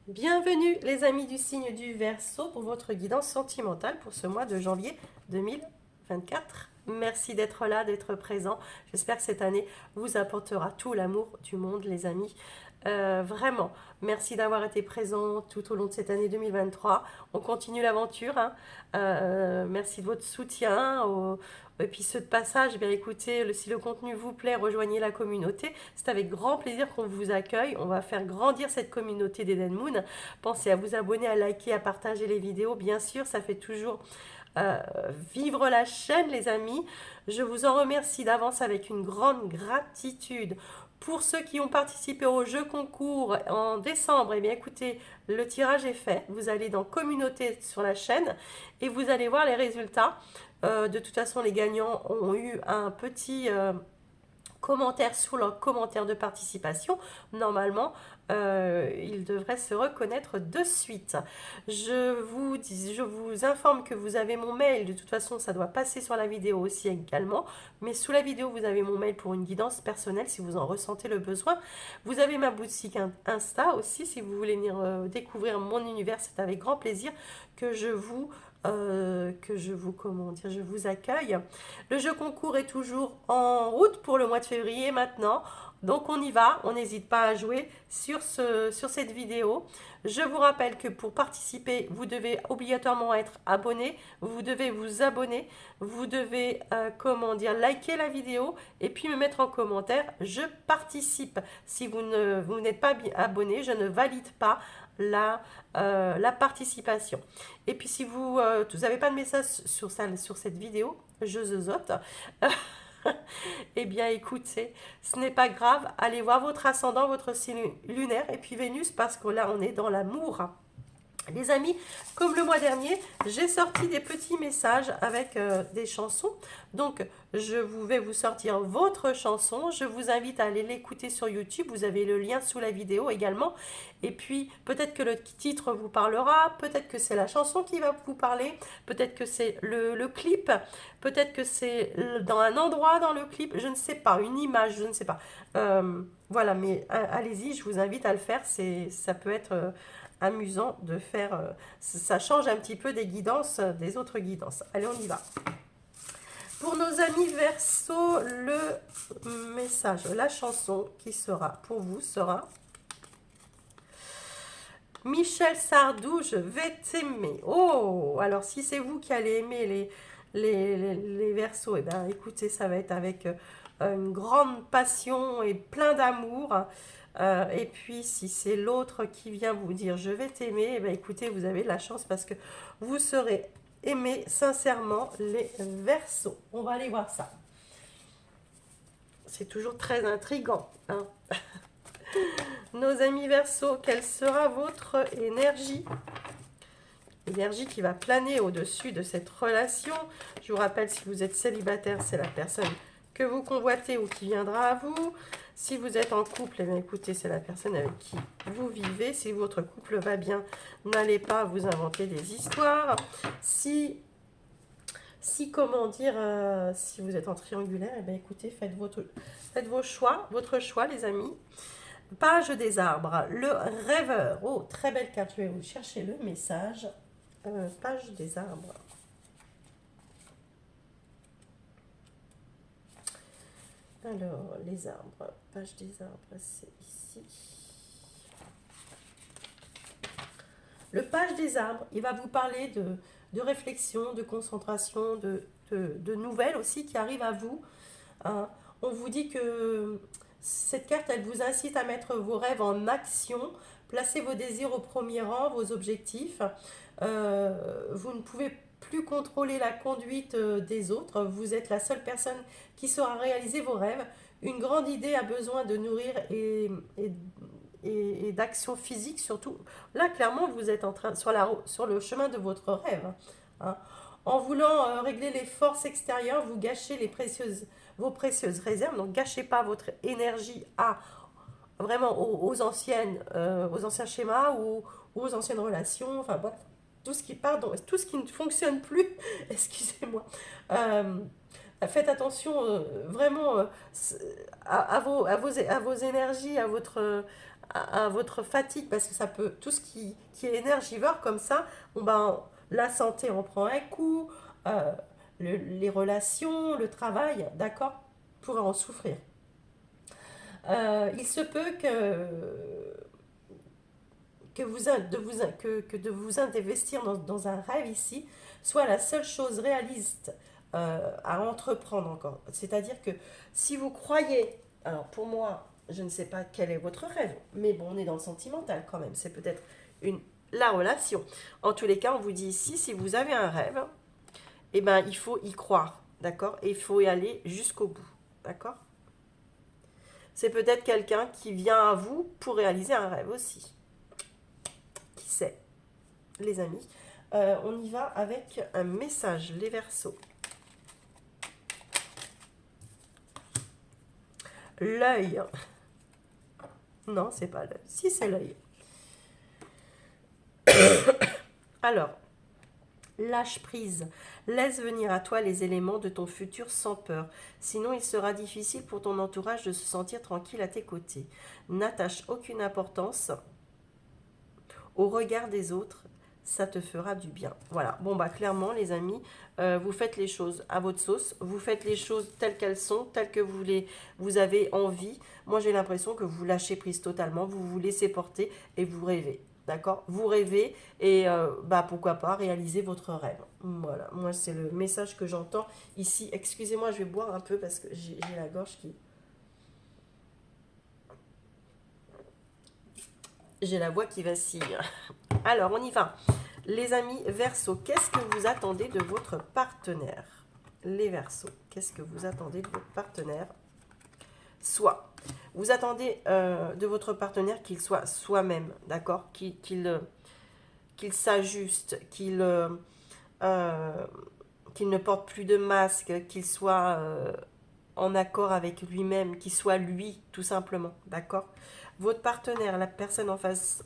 Bienvenue les amis du signe du Verseau pour votre guidance sentimentale pour ce mois de janvier 2024. Merci d'être là, d'être présent. J'espère que cette année vous apportera tout l'amour du monde les amis. Vraiment, merci d'avoir été présent tout au long de cette année 2023. On continue l'aventure, hein. Merci de votre soutien. Et puis ceux de passage, eh bien écoutez, si le contenu vous plaît, rejoignez la communauté. C'est avec grand plaisir qu'on vous accueille. On va faire grandir cette communauté d'Eden Moon. Pensez à vous abonner, à liker, à partager les vidéos. Bien sûr, ça fait toujours euh, vivre la chaîne, les amis. Je vous en remercie d'avance avec une grande gratitude. Pour ceux qui ont participé au jeu concours en décembre, eh bien écoutez, le tirage est fait. Vous allez dans communauté sur la chaîne et vous allez voir les résultats. De toute façon, les gagnants ont eu un petit commentaire sous leur commentaire de participation. Normalement, ils devraient se reconnaître de suite. Je vous informe que vous avez mon mail. De toute façon, ça doit passer sur la vidéo aussi également. Mais sous la vidéo, vous avez mon mail pour une guidance personnelle si vous en ressentez le besoin. Vous avez ma boutique Insta aussi si vous voulez venir découvrir mon univers. C'est avec grand plaisir que comment dire, je vous accueille. Le jeu concours est toujours en route pour le mois de février maintenant. Donc on y va, on n'hésite pas à jouer sur cette vidéo. Je vous rappelle que pour participer, vous devez obligatoirement être abonné, vous devez vous abonner, vous devez comment dire, liker la vidéo et puis me mettre en commentaire, je participe. Si vous n'êtes pas abonné, je ne valide pas la participation. Et puis si vous n'avez pas de message sur cette vidéo, je zozote. Eh bien, écoutez, ce n'est pas grave. Allez voir votre ascendant, votre signe lunaire et puis Vénus parce que là, on est dans l'amour. Les amis, comme le mois dernier, j'ai sorti des petits messages avec des chansons. Donc, vais vous sortir votre chanson. Je vous invite à aller l'écouter sur YouTube. Vous avez le lien sous la vidéo également. Et puis, peut-être que le titre vous parlera. Peut-être que c'est la chanson qui va vous parler. Peut-être que c'est le clip. Peut-être que c'est dans un endroit dans le clip. Je ne sais pas. Une image, je ne sais pas. Voilà, mais allez-y, je vous invite à le faire. Ça peut être amusant de faire. Ça change un petit peu des guidances, des autres guidances. Allez, on y va. Pour nos amis Verseau, le message, la chanson qui sera pour vous sera Michel Sardou, je vais t'aimer. Oh, alors si c'est vous qui allez aimer les Verseaux, eh bien écoutez, ça va être avec une grande passion et plein d'amour. Et puis, si c'est l'autre qui vient vous dire je vais t'aimer, eh bien, écoutez, vous avez de la chance parce que vous serez aimé sincèrement les Verseaux. On va aller voir ça. C'est toujours très intriguant, hein. Nos amis Verseaux, quelle sera votre énergie? Énergie qui va planer au-dessus de cette relation. Je vous rappelle, si vous êtes célibataire, c'est la personne que vous convoitez ou qui viendra à vous. Si vous êtes en couple, eh bien, écoutez, c'est la personne avec qui vous vivez. Si votre couple va bien, n'allez pas vous inventer des histoires. Si comment dire, si vous êtes en triangulaire, eh bien, écoutez, faites vos choix, votre choix, les amis. Page des arbres, le rêveur. Oh, très belle carte, je vais vous chercher le message. Page des arbres. Alors, les arbres, page des arbres, c'est ici. Le page des arbres, il va vous parler de réflexion, de concentration, de nouvelles aussi qui arrivent à vous. Hein. On vous dit que cette carte, elle vous incite à mettre vos rêves en action, placez vos désirs au premier rang, vos objectifs. Vous ne pouvez plus contrôler la conduite des autres. Vous êtes la seule personne qui saura réaliser vos rêves. Une grande idée a besoin de nourrir et d'action physique surtout. Là, clairement, vous êtes en train sur le chemin de votre rêve. Hein. En voulant régler les forces extérieures, vous gâchez vos précieuses réserves. Donc, gâchez pas votre énergie à vraiment aux anciens schémas ou aux anciennes relations. Enfin, bref, tout ce qui pardon, tout ce qui ne fonctionne plus. Excusez-moi. Euh, Faites attention vraiment à vos énergies, à votre fatigue, parce que ça peut, tout ce qui est énergivore comme ça, bon ben, la santé en prend un coup, euh, les relations, le travail, d'accord, pourrait en souffrir. Il se peut que de vous investir dans un rêve ici soit la seule chose réaliste à entreprendre encore. C'est-à-dire que si vous croyez, alors pour moi, je ne sais pas quel est votre rêve, mais bon, on est dans le sentimental quand même. C'est peut-être une la relation. En tous les cas, on vous dit ici, si vous avez un rêve, eh ben, il faut y croire, d'accord? Et il faut y aller jusqu'au bout, d'accord? C'est peut-être quelqu'un qui vient à vous pour réaliser un rêve aussi. Qui sait, les amis? On y va avec un message, les Verseaux. L'œil. Non, c'est pas l'œil. Si, c'est l'œil. Alors, lâche prise. Laisse venir à toi les éléments de ton futur sans peur. Sinon, il sera difficile pour ton entourage de se sentir tranquille à tes côtés. N'attache aucune importance au regard des autres. Ça te fera du bien. Voilà. Bon, bah, clairement, les amis, vous faites les choses à votre sauce. Vous faites les choses telles qu'elles sont, telles que vous avez envie. Moi, j'ai l'impression que vous lâchez prise totalement. Vous vous laissez porter et vous rêvez. D'accord? Vous rêvez et bah, pourquoi pas réaliser votre rêve. Voilà. Moi, c'est le message que j'entends ici. Excusez-moi, je vais boire un peu parce que j'ai la gorge qui... J'ai la voix qui vacille. Alors, on y va. Les amis Verseaux, qu'est-ce que vous attendez de votre partenaire? Les Verseaux, qu'est-ce que vous attendez de votre partenaire? Soit, vous attendez de votre partenaire qu'il soit soi-même, d'accord? Qu'il s'ajuste, qu'il ne porte plus de masque, qu'il soit en accord avec lui-même, qu'il soit lui, tout simplement, d'accord? Votre partenaire, la personne en face,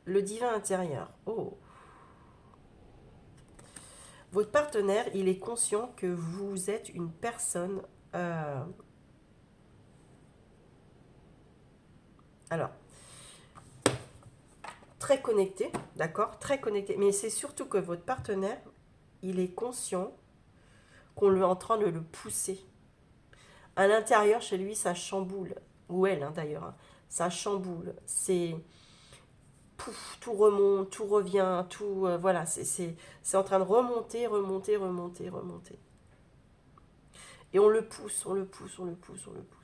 le divin intérieur. Oh. Votre partenaire, il est conscient que vous êtes une personne... alors, très connectée, d'accord? Très connectée. Mais c'est surtout que votre partenaire, il est conscient qu'on est en train de le pousser. À l'intérieur, chez lui, ça chamboule. Ou elle, hein, d'ailleurs. Hein. Ça chamboule. C'est... Pouf, tout remonte, tout revient, tout... voilà, c'est en train de remonter, remonter, remonter, remonter. Et on le pousse, on le pousse, on le pousse, on le pousse.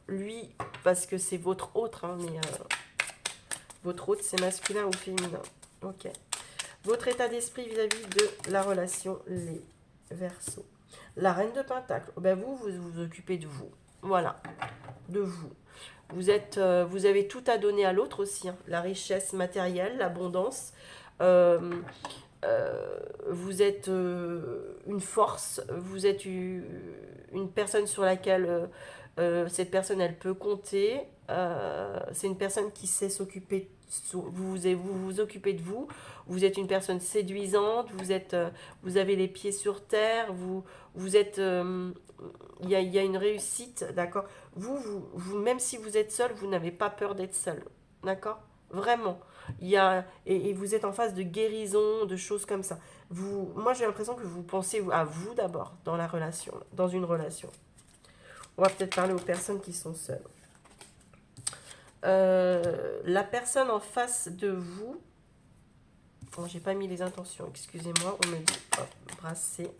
Lui, parce que c'est votre autre, hein, mais votre autre, c'est masculin ou féminin. Ok. Votre état d'esprit vis-à-vis de la relation, les Verseaux. La reine de Pentacle. Ben vous vous occupez de vous. Voilà, de vous. Vous avez tout à donner à l'autre aussi. Hein. La richesse matérielle, l'abondance. Vous êtes une force. Vous êtes une personne sur laquelle cette personne, elle peut compter. C'est une personne qui sait s'occuper. Vous occupez de vous. Vous êtes une personne séduisante. Vous avez les pieds sur terre. Vous êtes. Il y a une réussite, d'accord. Même si vous êtes seul, vous n'avez pas peur d'être seul, d'accord. Vraiment. Et vous êtes en phase de guérison, de choses comme ça. Moi, j'ai l'impression que vous pensez à vous d'abord dans la relation, dans une relation. On va peut-être parler aux personnes qui sont seules. La personne en face de vous... Bon, j'ai pas mis les intentions, excusez-moi. On me dit, hop, brasser.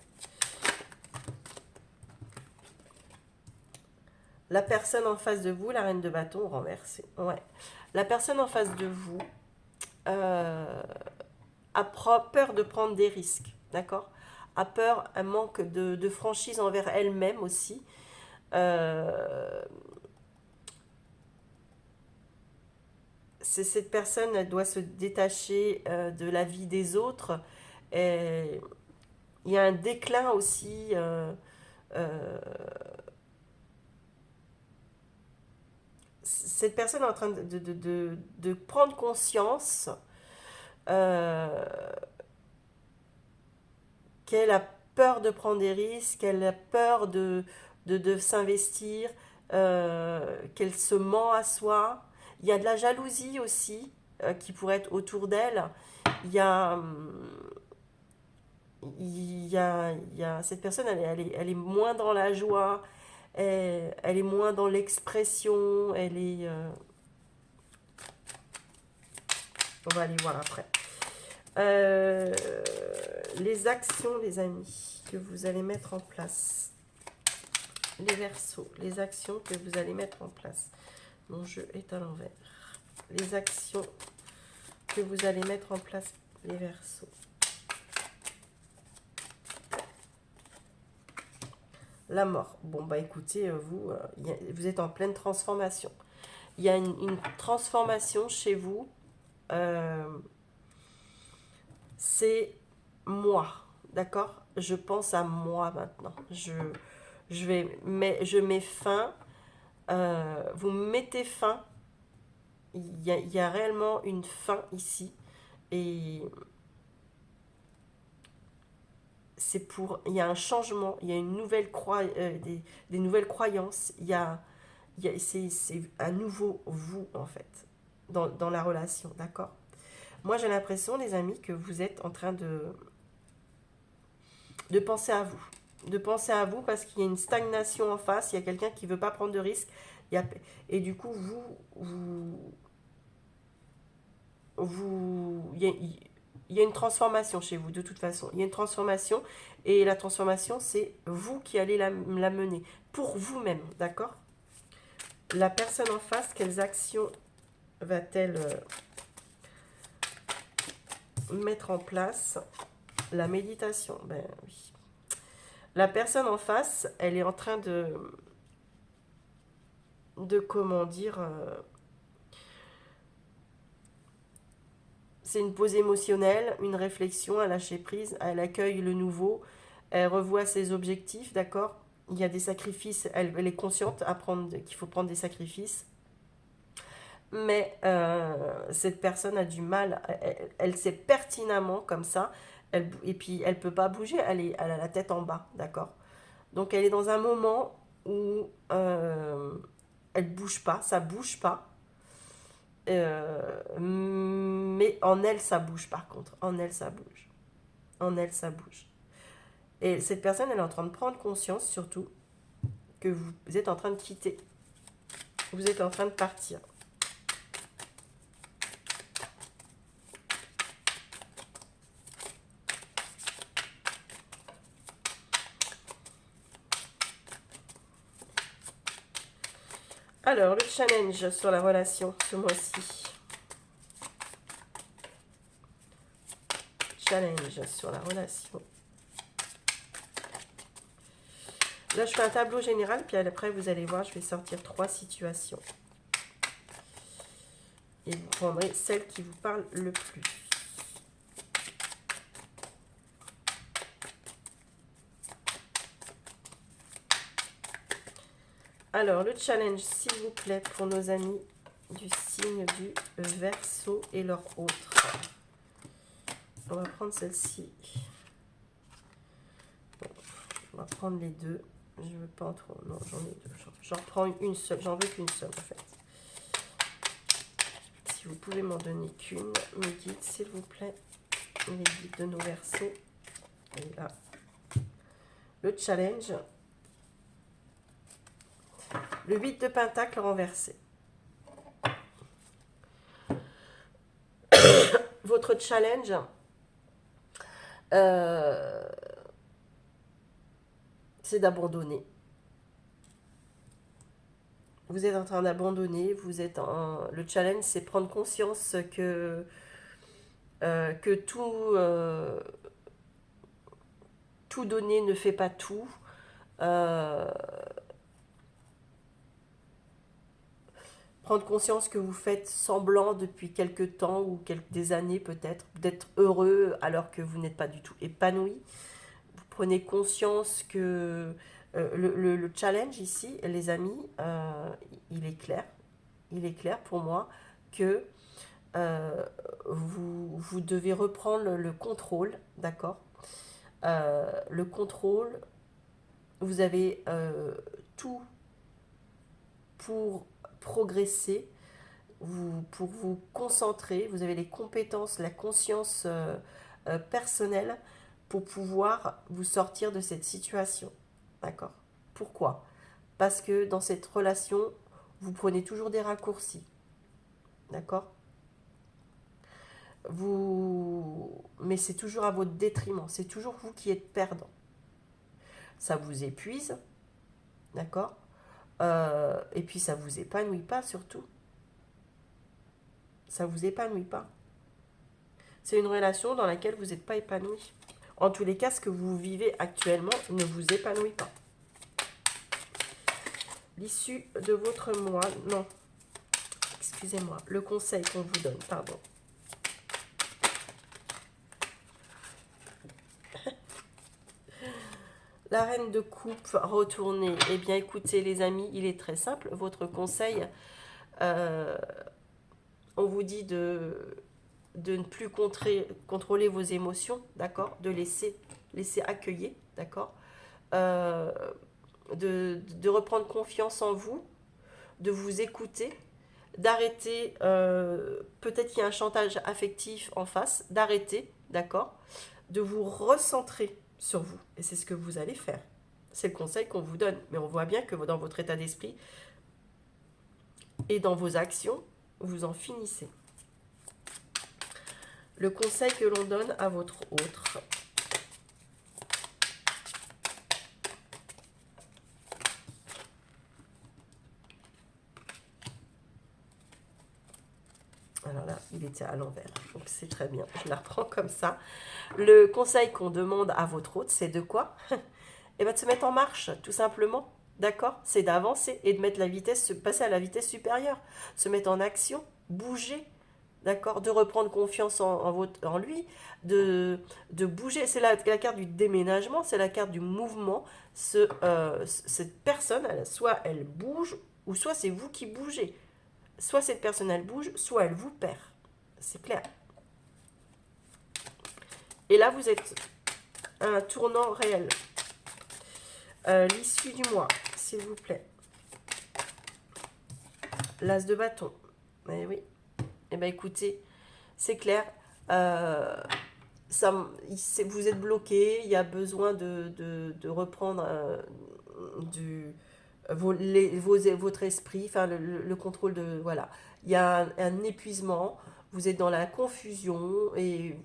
La personne en face de vous, la reine de bâton renversée. Ouais. La personne en face de vous a peur de prendre des risques, d'accord? A peur, un manque de franchise envers elle-même aussi. Cette personne, elle doit se détacher de la vie des autres. Et il y a un déclin aussi. Cette personne est en train de prendre conscience qu'elle a peur de prendre des risques, elle a peur de s'investir, qu'elle se ment à soi. Il y a de la jalousie aussi qui pourrait être autour d'elle. Il y a, cette personne, elle est moins dans la joie, elle est moins dans l'expression, elle est... on va aller voir après. Les actions, les amis, que vous allez mettre en place. Les Verseaux, les actions que vous allez mettre en place. Mon jeu est à l'envers. Les actions que vous allez mettre en place, les Verseaux. La mort. Bon, bah écoutez, vous êtes en pleine transformation. Il y a une transformation chez vous. C'est moi, d'accord? Je pense à moi maintenant. Je mets fin. Vous mettez fin. Il y a réellement une fin ici. Et c'est pour... Il y a un changement. Il y a une nouvelle des nouvelles croyances. C'est à nouveau vous, en fait, dans la relation, d'accord? Moi, j'ai l'impression, les amis, que vous êtes en train de penser à vous. De penser à vous parce qu'il y a une stagnation en face, il y a quelqu'un qui ne veut pas prendre de risques. Et du coup, il y a une transformation chez vous, de toute façon. Il y a une transformation, et la transformation, c'est vous qui allez la mener, pour vous-même, d'accord? La personne en face, quelles actions va-t-elle mettre en place? La méditation, ben oui. La personne en face, elle est en train comment dire, c'est une pause émotionnelle, une réflexion, à lâcher prise, elle accueille le nouveau, elle revoit ses objectifs, d'accord? Il y a des sacrifices, elle est consciente qu'il faut prendre des sacrifices, mais cette personne a du mal, elle sait pertinemment comme ça, et puis elle ne peut pas bouger, elle a la tête en bas, d'accord? Donc elle est dans un moment où elle bouge pas, ça bouge pas. Mais en elle, ça bouge par contre. En elle, ça bouge. En elle, ça bouge. Et cette personne, elle est en train de prendre conscience surtout que vous êtes en train de quitter. Vous êtes en train de partir. Alors, le challenge sur la relation ce mois-ci. Challenge sur la relation. Là, je fais un tableau général, puis après, vous allez voir, je vais sortir 3 situations. Et vous prendrez celle qui vous parle le plus. Alors, le challenge, s'il vous plaît, pour nos amis du signe du Verseau et leurs autres. On va prendre celle-ci. Bon, on va prendre les deux. Je veux pas en trop. Non, j'en ai deux. J'en prends une seule. J'en veux qu'une seule, en fait. Si vous pouvez m'en donner qu'une, mes guides, s'il vous plaît. Les guides de nos Verseaux. Et là, le challenge. Le 8 de Pentacle renversé. Votre challenge, c'est d'abandonner. Vous êtes en train d'abandonner. Le challenge, c'est prendre conscience que tout donner ne fait pas tout. Prendre conscience que vous faites semblant depuis quelques temps ou des années peut-être d'être heureux alors que vous n'êtes pas du tout épanoui. Vous prenez conscience que le challenge ici, les amis, il est clair. Il est clair pour moi que vous devez reprendre le contrôle, d'accord? le contrôle, vous avez tout pour progresser, pour vous concentrer, vous avez les compétences, la conscience personnelle pour pouvoir vous sortir de cette situation. D'accord? Pourquoi? Parce que dans cette relation, vous prenez toujours des raccourcis. D'accord? Mais c'est toujours à votre détriment. C'est toujours vous qui êtes perdant. Ça vous épuise. D'accord? Et puis ça vous épanouit pas surtout. Ça vous épanouit pas. C'est une relation dans laquelle vous n'êtes pas épanoui. En tous les cas, ce que vous vivez actuellement ne vous épanouit pas. L'issue de votre mois, non, excusez-moi, le conseil qu'on vous donne, pardon. La reine de coupe retournée. Eh bien, écoutez les amis, il est très simple. Votre conseil, on vous dit de ne plus contrôler vos émotions, d'accord? De laisser accueillir, d'accord? De reprendre confiance en vous, de vous écouter, d'arrêter, peut-être qu'il y a un chantage affectif en face, d'arrêter, d'accord? De vous recentrer sur vous. Et c'est ce que vous allez faire. C'est le conseil qu'on vous donne. Mais on voit bien que dans votre état d'esprit et dans vos actions, vous en finissez. Le conseil que l'on donne à votre autre. Alors là, il était à l'envers. Donc c'est très bien. Je la reprends comme ça. Le conseil qu'on demande à votre hôte, c'est de quoi? Et bien de se mettre en marche, tout simplement. D'accord? C'est d'avancer et de mettre la vitesse, passer à la vitesse supérieure. Se mettre en action, bouger. D'accord? De reprendre confiance en lui, de bouger. C'est la carte du déménagement, c'est la carte du mouvement. Cette personne, soit elle bouge, ou soit c'est vous qui bougez. Soit cette personne, elle bouge, soit elle vous perd. C'est clair. Et là, vous êtes à un tournant réel. L'issue du mois, s'il vous plaît. L'as de bâton. Eh oui. Eh bien, écoutez, c'est clair. Vous êtes bloqué. Il y a besoin de reprendre votre esprit, enfin le contrôle de... Voilà. Il y a un épuisement. Vous êtes dans la confusion et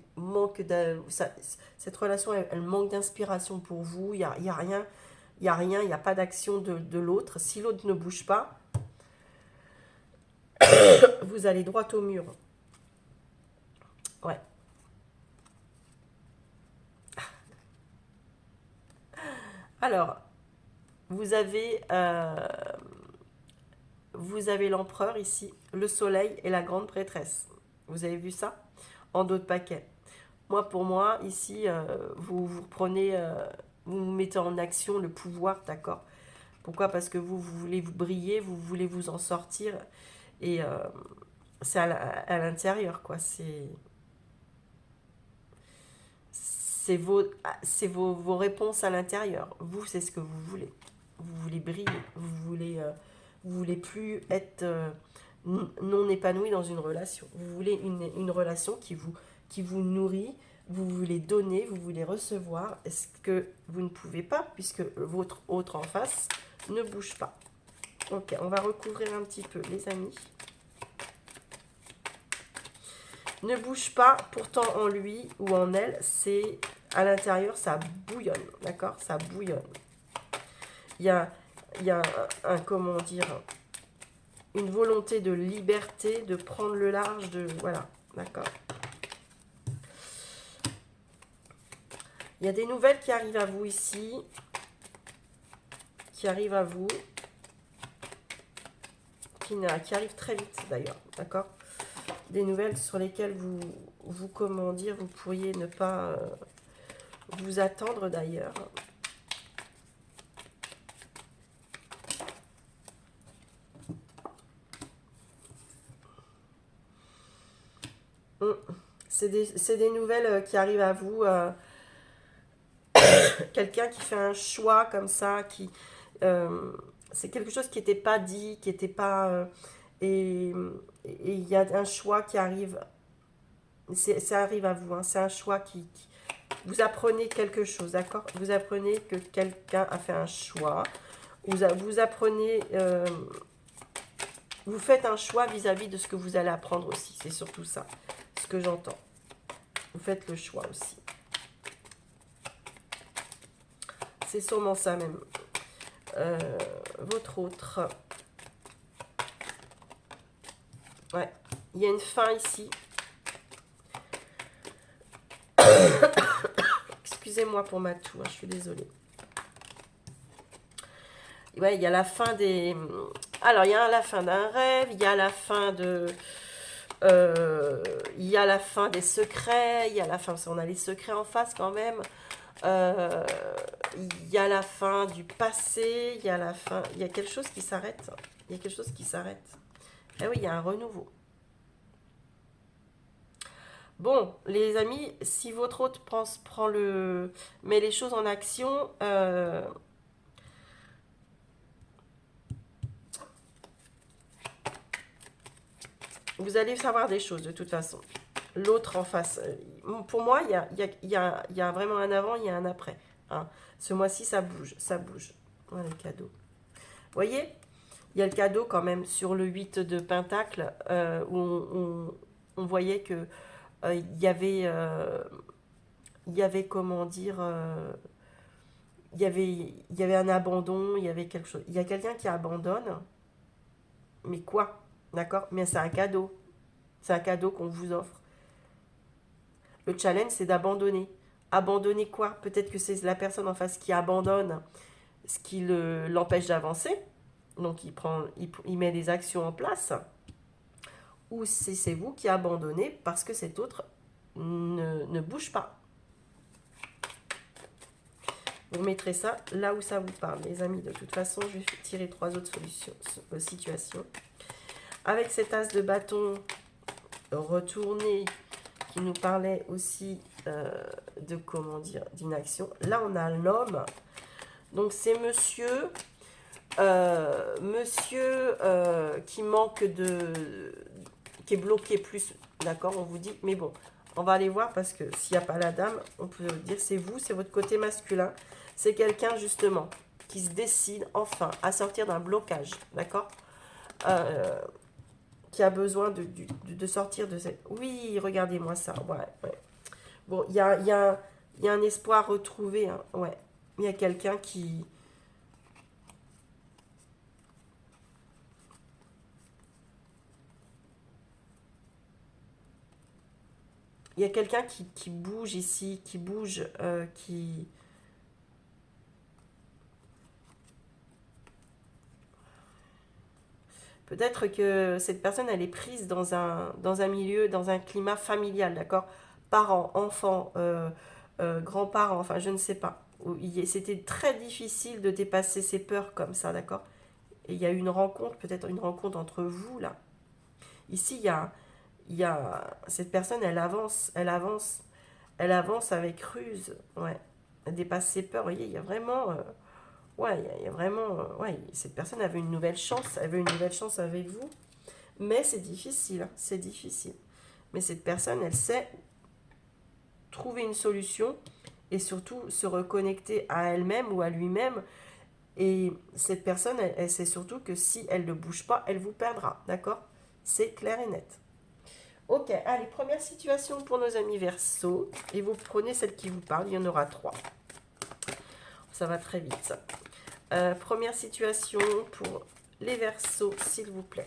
cette relation, elle manque d'inspiration pour vous. Il n'y a rien. Il n'y a rien, il n'y a pas d'action de l'autre. Si l'autre ne bouge pas, vous allez droit au mur. Ouais. Alors, vous avez l'empereur ici, le soleil et la grande prêtresse. Vous avez vu ça? En dos de paquet. Pour moi, ici, vous reprenez, vous mettez en action le pouvoir, d'accord? Pourquoi? Parce que vous voulez vous briller, vous voulez vous en sortir. Et c'est à l'intérieur, quoi. Vos réponses à l'intérieur. Vous, c'est ce que vous voulez. Vous voulez briller. Vous voulez plus être non épanoui dans une relation. Vous voulez une relation qui vous nourrit. Vous voulez donner, vous voulez recevoir. Est-ce que vous ne pouvez pas puisque votre autre en face ne bouge pas? Ok, on va recouvrir un petit peu, les amis. Ne bouge pas, pourtant en lui ou en elle, c'est à l'intérieur, ça bouillonne, d'accord? Ça bouillonne. Il y a comment dire, une volonté de liberté, de prendre le large, voilà, d'accord? Il y a des nouvelles qui arrivent à vous ici, qui arrivent à vous, qui arrivent très vite d'ailleurs, d'accord? Des nouvelles sur lesquelles comment dire, vous pourriez ne pas vous attendre d'ailleurs. C'est des nouvelles qui arrivent à vous quelqu'un qui fait un choix comme ça, c'est quelque chose qui n'était pas dit, qui n'était pas... et il y a un choix qui arrive, ça arrive à vous, hein, c'est un choix vous apprenez quelque chose, d'accord? Vous apprenez que quelqu'un a fait un choix, vous apprenez, vous faites un choix vis-à-vis de ce que vous allez apprendre aussi, c'est surtout ça, ce que j'entends. Vous faites le choix aussi. C'est sûrement ça même. Votre autre. Ouais, il y a une fin ici. Excusez-moi pour ma toux, hein, je suis désolée. Ouais, il y a la fin des... Alors, il y a la fin d'un rêve, il y a la fin de... il y a la fin des secrets, il y a la fin... On a les secrets en face quand même. Il y a la fin du passé, il y a la fin... Il y a quelque chose qui s'arrête. Il y a quelque chose qui s'arrête. Ah oui, il y a un renouveau. Bon, les amis, si votre hôte met les choses en action, vous allez savoir des choses de toute façon. L'autre en face, pour moi, il y a vraiment un avant, il y a un après. Hein. Ce mois-ci, ça bouge, ça bouge. Voilà le cadeau. Vous voyez, il y a le cadeau quand même sur le 8 de Pentacle, où on voyait que il y avait, comment dire, il y avait un abandon, il y avait quelque chose. Il y a quelqu'un qui abandonne, mais quoi? D'accord? Mais c'est un cadeau. C'est un cadeau qu'on vous offre. Le challenge, c'est d'abandonner. Abandonner quoi? Peut-être que c'est la personne en face qui abandonne, ce qui l'empêche d'avancer. Donc, il met des actions en place. Ou si c'est vous qui abandonnez parce que cet autre ne bouge pas. Vous mettrez ça là où ça vous parle, les amis. De toute façon, je vais tirer 3 autres situations. Avec cet as de bâton retourné qui nous parlait aussi de, comment dire, d'inaction. Là, on a l'homme. Donc, c'est monsieur qui manque qui est bloqué plus, d'accord, on vous dit, mais bon, on va aller voir parce que s'il n'y a pas la dame, on peut dire c'est vous, c'est votre côté masculin, c'est quelqu'un justement qui se décide enfin à sortir d'un blocage, d'accord, qui a besoin de sortir de cette... Oui, regardez-moi ça, ouais. Bon, il y a un espoir retrouvé, hein, ouais, il y a quelqu'un qui... Il y a quelqu'un qui bouge ici, qui bouge, qui... Peut-être que cette personne, elle est prise dans un milieu, dans un climat familial, d'accord? Parents, enfants, grands-parents, enfin, je ne sais pas. C'était très difficile de dépasser ces peurs comme ça, d'accord? Et il y a eu une rencontre, peut-être une rencontre entre vous, là. Ici, il y a cette personne, elle avance avec ruse, ouais. Elle dépasse ses peurs, vous voyez, il y a vraiment... ouais, il y a vraiment... ouais, cette personne avait une nouvelle chance, avec vous. Mais c'est difficile, c'est difficile. Mais cette personne, elle sait trouver une solution et surtout se reconnecter à elle-même ou à lui-même. Et cette personne, elle sait surtout que si elle ne bouge pas, elle vous perdra, d'accord? C'est clair et net. Ok, allez, première situation pour nos amis Verseau. Et vous prenez celle qui vous parle, il y en aura 3. Ça va très vite. Première situation pour les Verseaux, s'il vous plaît.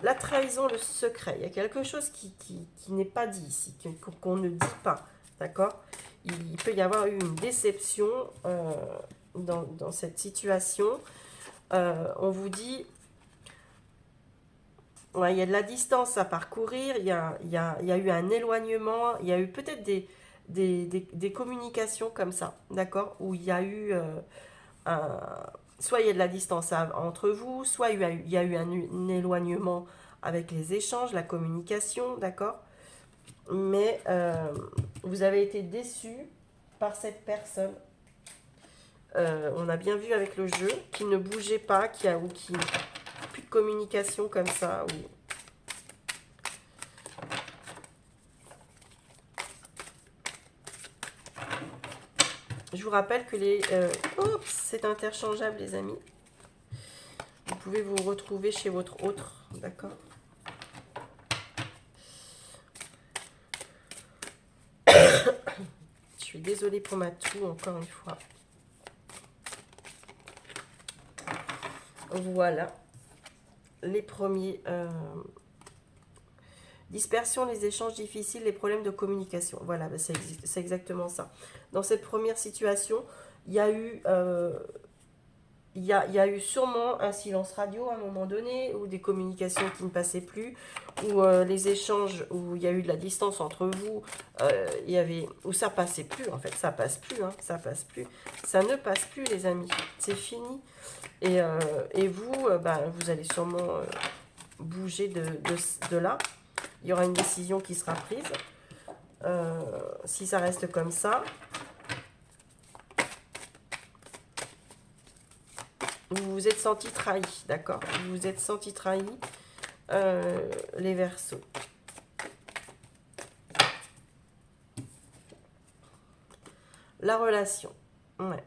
La trahison, le secret. Il y a quelque chose qui n'est pas dit ici, qu'on ne dit pas. D'accord? Il peut y avoir eu une déception dans cette situation. On vous dit... Ouais, il y a de la distance à parcourir, il y a eu un éloignement, il y a eu peut-être des communications comme ça, d'accord? Où il y a eu soit il y a de la distance entre vous, soit il y a eu un éloignement avec les échanges, la communication, d'accord? Mais vous avez été déçus par cette personne. On a bien vu avec le jeu qui ne bougeait pas, ou qui plus de communication comme ça. Je vous rappelle que c'est interchangeable les amis. Vous pouvez vous retrouver chez votre autre, d'accord? Je suis désolée pour ma toux, encore une fois. Voilà. Les premiers... dispersion, les échanges difficiles, les problèmes de communication. Voilà, ben c'est exactement ça. Dans cette première situation, il y a eu... il y a eu sûrement un silence radio à un moment donné, ou des communications qui ne passaient plus, ou les échanges où il y a eu de la distance entre vous, où ça passait plus, en fait, ça passe plus, hein, ça passe plus. Ça ne passe plus, les amis, c'est fini. Et vous, vous allez sûrement bouger de là. Il y aura une décision qui sera prise. Si ça reste comme ça, vous vous êtes senti trahi, d'accord? Vous vous êtes senti trahi, les Verseaux. La relation, ouais.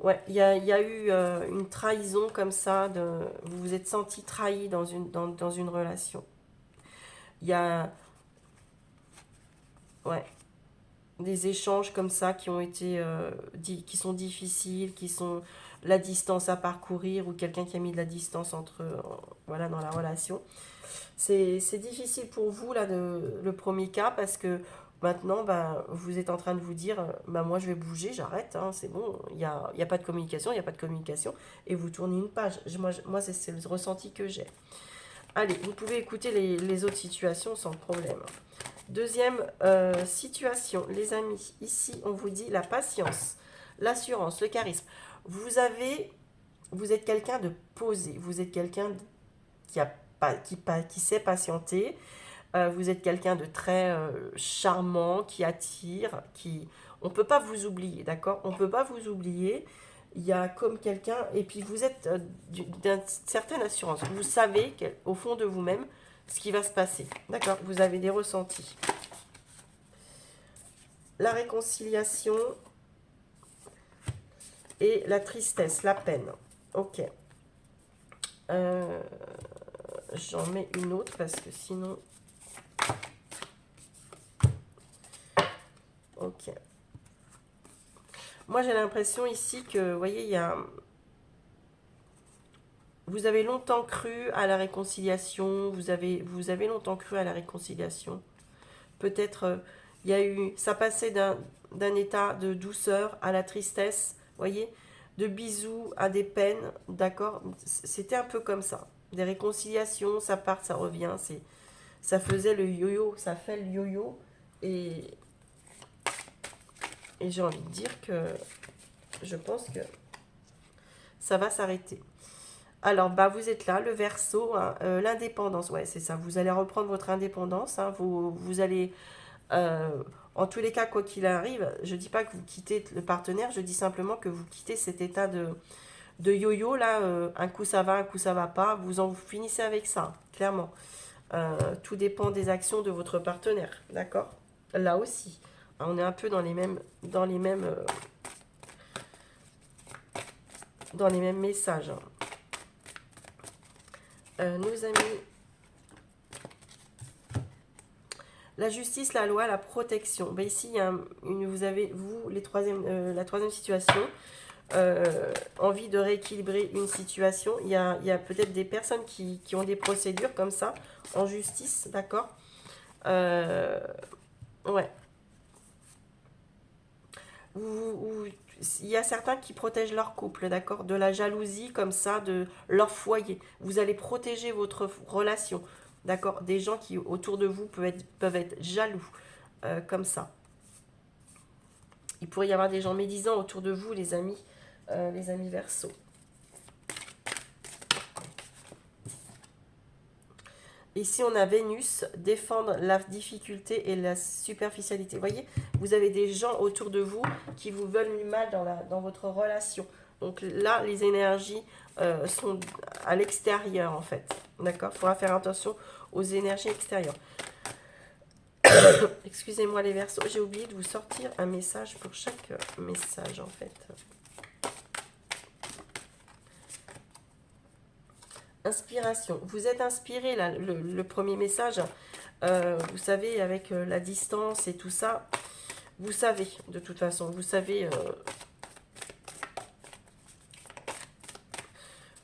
Ouais, il y a eu une trahison comme ça, vous vous êtes senti trahi dans une relation. Il y a, ouais, des échanges comme ça qui ont été, qui sont difficiles, qui sont la distance à parcourir, ou quelqu'un qui a mis de la distance voilà, dans la relation. C'est difficile pour vous, là, le premier cas, parce que maintenant, vous êtes en train de vous dire, moi je vais bouger, j'arrête, hein, c'est bon, il n'y a pas de communication, il n'y a pas de communication, et vous tournez une page. Moi c'est le ressenti que j'ai. Allez, vous pouvez écouter les autres situations sans problème. Deuxième situation, les amis, ici on vous dit la patience, l'assurance, le charisme. Vous êtes quelqu'un de posé, vous êtes quelqu'un qui sait patienter. Vous êtes quelqu'un de très charmant, qui attire, on ne peut pas vous oublier, d'accord? On ne peut pas vous oublier. Il y a comme quelqu'un, et puis vous êtes d'une certaine assurance. Vous savez au fond de vous-même ce qui va se passer, d'accord? Vous avez des ressentis. La réconciliation et la tristesse, la peine. Ok. J'en mets une autre parce que sinon... Ok. Moi, j'ai l'impression ici que, vous voyez, vous avez longtemps cru à la réconciliation, vous avez longtemps cru à la réconciliation. Peut-être, ça passait d'un état de douceur à la tristesse, vous voyez, de bisous à des peines, d'accord? C'était un peu comme ça. Des réconciliations, ça part, ça revient, ça faisait le yo-yo, ça fait le yo-yo, et j'ai envie de dire que je pense que ça va s'arrêter. Alors, vous êtes là, le Verseau, hein, l'indépendance, ouais, c'est ça. Vous allez reprendre votre indépendance, hein, vous allez, en tous les cas, quoi qu'il arrive, je ne dis pas que vous quittez le partenaire, je dis simplement que vous quittez cet état de yo-yo, là, un coup ça va, un coup ça va pas, vous finissez avec ça, clairement. Tout dépend des actions de votre partenaire, d'accord? Là aussi, on est un peu dans les mêmes messages. Nos amis, la justice, la loi, la protection. Ici, vous avez, la troisième situation, envie de rééquilibrer une situation. Il y a peut-être des personnes qui ont des procédures comme ça, en justice, d'accord? Ouais. Il y a certains qui protègent leur couple, d'accord? De la jalousie comme ça, de leur foyer. Vous allez protéger votre relation, d'accord? Des gens qui autour de vous peuvent être jaloux, comme ça. Il pourrait y avoir des gens médisants autour de vous, les amis Verseaux. Ici, on a Vénus, défendre la difficulté et la superficialité. Vous voyez, vous avez des gens autour de vous qui vous veulent du mal dans votre relation. Donc là, les énergies sont à l'extérieur, en fait. D'accord? Il faudra faire attention aux énergies extérieures. Excusez-moi les Verseaux, j'ai oublié de vous sortir un message pour chaque message, en fait. Inspiration. Vous êtes inspiré, là, le premier message. Vous savez, avec la distance et tout ça, vous savez, de toute façon, vous savez,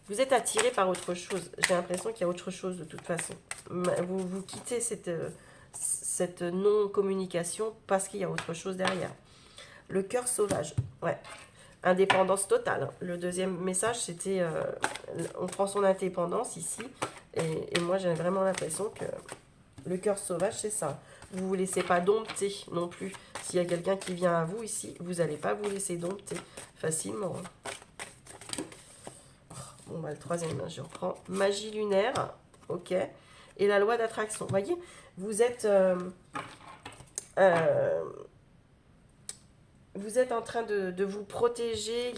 vous êtes attiré par autre chose. J'ai l'impression qu'il y a autre chose de toute façon. Vous quittez cette non-communication parce qu'il y a autre chose derrière. Le cœur sauvage, ouais. Indépendance totale. Le deuxième message, c'était on prend son indépendance ici. Et moi, j'ai vraiment l'impression que le cœur sauvage, c'est ça. Vous ne vous laissez pas dompter non plus. S'il y a quelqu'un qui vient à vous ici, vous n'allez pas vous laisser dompter facilement. Bon, bah, le troisième, je reprends. Magie lunaire, ok. Et la loi d'attraction. Vous voyez, vous êtes... vous êtes en train de vous protéger.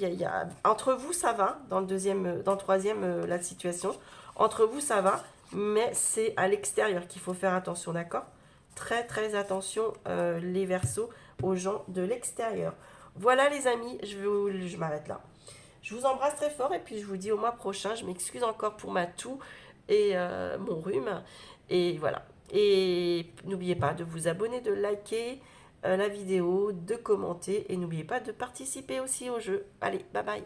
Entre vous, ça va. Dans le troisième, la situation. Entre vous, ça va. Mais c'est à l'extérieur qu'il faut faire attention, d'accord? Très, très attention, les Verseaux, aux gens de l'extérieur. Voilà, les amis. Je m'arrête là. Je vous embrasse très fort. Et puis, je vous dis au mois prochain. Je m'excuse encore pour ma toux et mon rhume. Et voilà. Et n'oubliez pas de vous abonner, de liker la vidéo, de commenter et n'oubliez pas de participer aussi au jeu. Allez, bye bye.